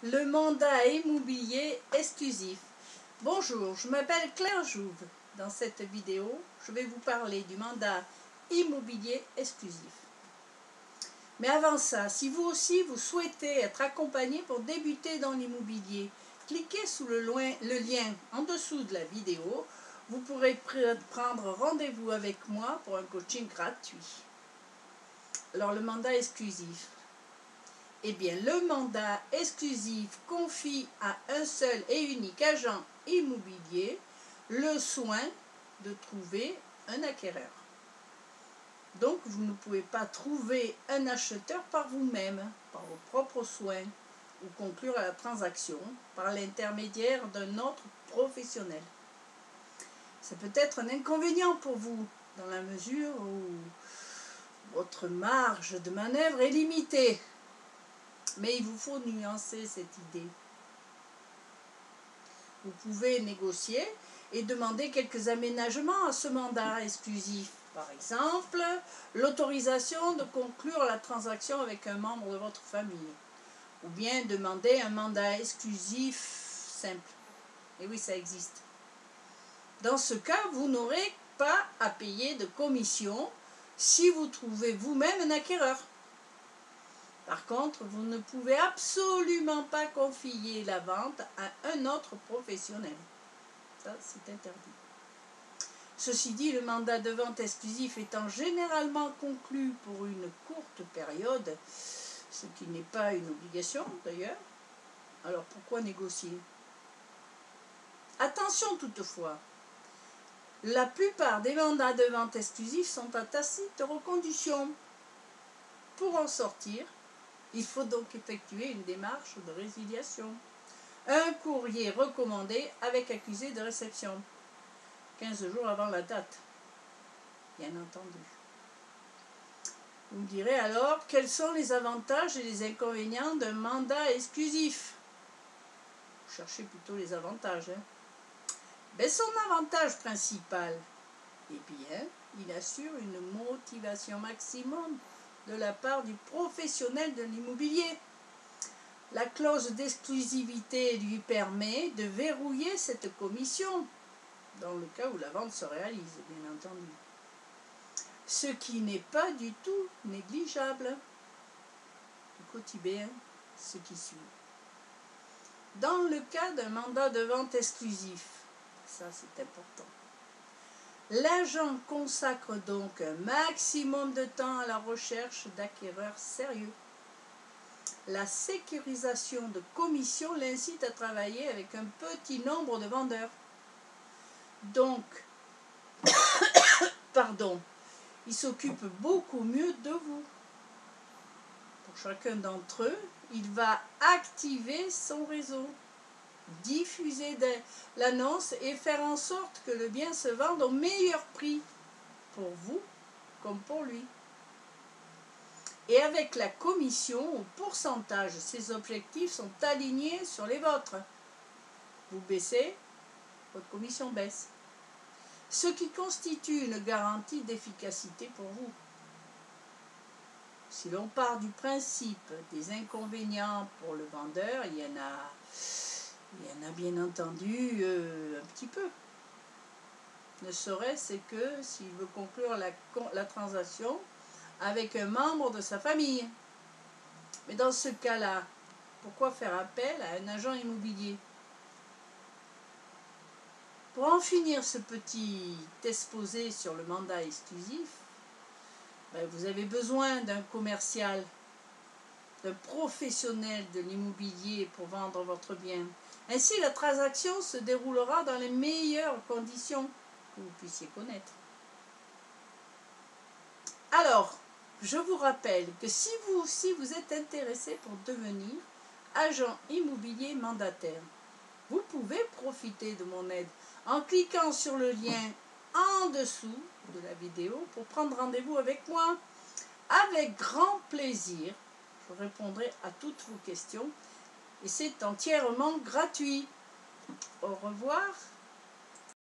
Le mandat immobilier exclusif. Bonjour, je m'appelle Claire Jouve. Dans cette vidéo, je vais vous parler du mandat immobilier exclusif. Mais avant ça, si vous aussi vous souhaitez être accompagné pour débuter dans l'immobilier, cliquez sous le lien en dessous de la vidéo. Vous pourrez prendre rendez-vous avec moi pour un coaching gratuit. Alors le mandat exclusif. Eh bien, le mandat exclusif confie à un seul et unique agent immobilier le soin de trouver un acquéreur. Donc, vous ne pouvez pas trouver un acheteur par vous-même, par vos propres soins, ou conclure la transaction par l'intermédiaire d'un autre professionnel. Ça peut être un inconvénient pour vous, dans la mesure où votre marge de manœuvre est limitée. Mais il vous faut nuancer cette idée. Vous pouvez négocier et demander quelques aménagements à ce mandat exclusif. Par exemple, l'autorisation de conclure la transaction avec un membre de votre famille. Ou bien demander un mandat exclusif simple. Et oui, ça existe. Dans ce cas, vous n'aurez pas à payer de commission si vous trouvez vous-même un acquéreur. Par contre, vous ne pouvez absolument pas confier la vente à un autre professionnel. Ça, c'est interdit. Ceci dit, le mandat de vente exclusif étant généralement conclu pour une courte période, ce qui n'est pas une obligation d'ailleurs, alors pourquoi négocier? Attention toutefois, la plupart des mandats de vente exclusifs sont à tacite reconduction. Pour en sortir, il faut donc effectuer une démarche de résiliation. Un courrier recommandé avec accusé de réception. 15 jours avant la date, bien entendu. Vous me direz alors, quels sont les avantages et les inconvénients d'un mandat exclusif? Cherchez plutôt les avantages. Ben, son avantage principal, eh bien, il assure une motivation maximum de la part du professionnel de l'immobilier. La clause d'exclusivité lui permet de verrouiller cette commission, dans le cas où la vente se réalise, bien entendu. Ce qui n'est pas du tout négligeable. Écoutez bien ce qui suit. Dans le cas d'un mandat de vente exclusif, ça c'est important, l'agent consacre donc un maximum de temps à la recherche d'acquéreurs sérieux. La sécurisation de commission l'incite à travailler avec un petit nombre de vendeurs. Donc, il s'occupe beaucoup mieux de vous. Pour chacun d'entre eux, il va activer son réseau, diffuser l'annonce et faire en sorte que le bien se vende au meilleur prix, pour vous comme pour lui. Et avec la commission au pourcentage, ces objectifs sont alignés sur les vôtres. Vous baissez, votre commission baisse. Ce qui constitue une garantie d'efficacité pour vous. Si l'on part du principe des inconvénients pour le vendeur, il y en a bien entendu un petit peu. Ne serait-ce que s'il veut conclure la transaction avec un membre de sa famille. Mais dans ce cas-là, pourquoi faire appel à un agent immobilier? Pour en finir ce petit exposé sur le mandat exclusif, vous avez besoin d'un commercial, d'un professionnel de l'immobilier pour vendre votre bien. Ainsi, la transaction se déroulera dans les meilleures conditions que vous puissiez connaître. Alors, je vous rappelle que si vous aussi vous êtes intéressé pour devenir agent immobilier mandataire, vous pouvez profiter de mon aide en cliquant sur le lien en dessous de la vidéo pour prendre rendez-vous avec moi. Avec grand plaisir, je répondrai à toutes vos questions et c'est entièrement gratuit. Au revoir.